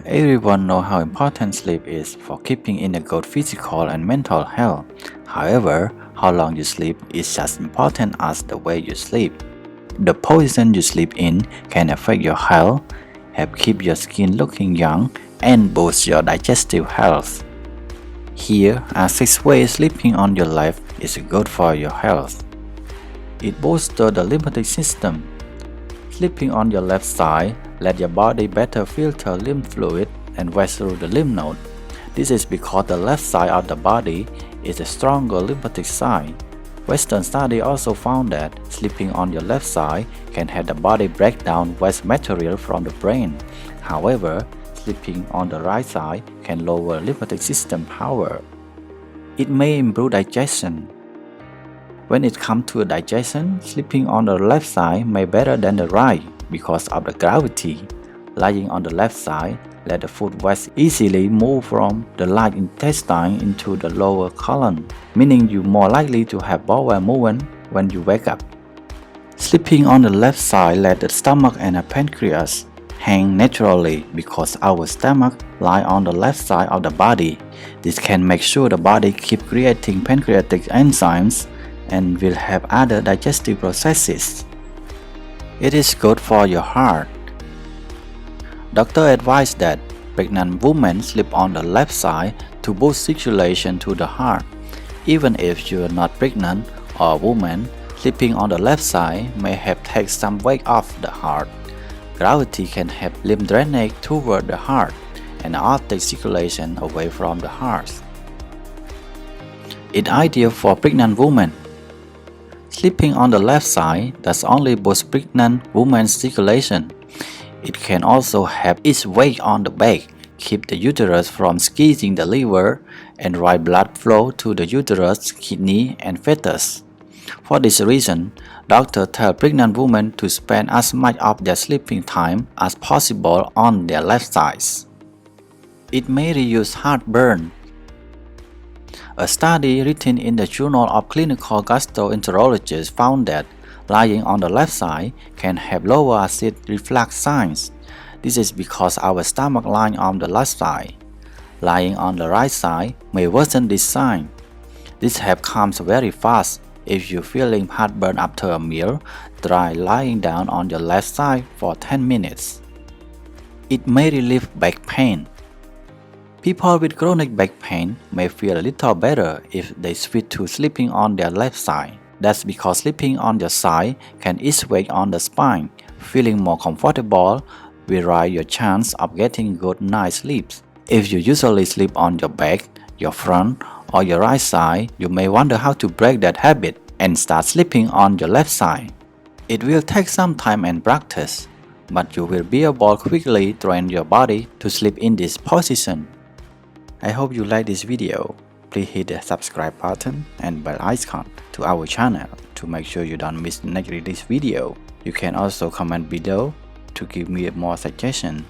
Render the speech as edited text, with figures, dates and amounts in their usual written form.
Everyone knows how important sleep is for keeping in a good physical and mental health. However, how long you sleep is just as important as the way you sleep. The position you sleep in can affect your health, help keep your skin looking young, and boost your digestive health. Here are 6 ways sleeping on your left is good for your health. It boosts the lymphatic system. Sleeping on your left side let your body better filter lymph fluid and pass through the lymph node. This is because the left side of the body is a stronger lymphatic side. Western studies also found that sleeping on your left side can help the body break down waste material from the brain. However, sleeping on the right side can lower lymphatic system power. It may improve digestion. When it comes to digestion, sleeping on the left side may be better than the right because of the gravity. Lying on the left side let the food waste easily move from the large intestine into the lower colon, meaning you're more likely to have bowel movement when you wake up. Sleeping on the left side let the stomach and the pancreas hang naturally because our stomach lies on the left side of the body. This can make sure the body keeps creating pancreatic enzymes and will have other digestive processes. It is good for your heart. Doctor advised that pregnant women sleep on the left side to boost circulation to the heart. Even if you are not pregnant or a woman, sleeping on the left side may help take some weight off the heart. Gravity can help lymph drainage toward the heart and aortic circulation away from the heart. It's ideal for pregnant women. Sleeping on the left side does only boost pregnant women's circulation. It can also help its weight on the back, keep the uterus from squeezing the liver, and right blood flow to the uterus, kidney, and fetus. For this reason, doctors tell pregnant women to spend as much of their sleeping time as possible on their left sides. It may reduce heartburn. A study written in the Journal of Clinical Gastroenterology found that lying on the left side can help lower acid reflux signs. This is because our stomach lies on the left side. Lying on the right side may worsen this sign. This help comes very fast. If you're feeling heartburn after a meal, try lying down on your left side for 10 minutes. It may relieve back pain. People with chronic back pain may feel a little better if they switch to sleeping on their left side. That's because sleeping on your side can ease weight on the spine. Feeling more comfortable will raise your chance of getting good night's sleep. If you usually sleep on your back, your front, or your right side, you may wonder how to break that habit and start sleeping on your left side. It will take some time and practice, but you will be able to quickly train your body to sleep in this position. I hope you like this video. Please hit the subscribe button and bell icon to our channel to make sure you don't miss the next release video. You can also comment below to give me more suggestions.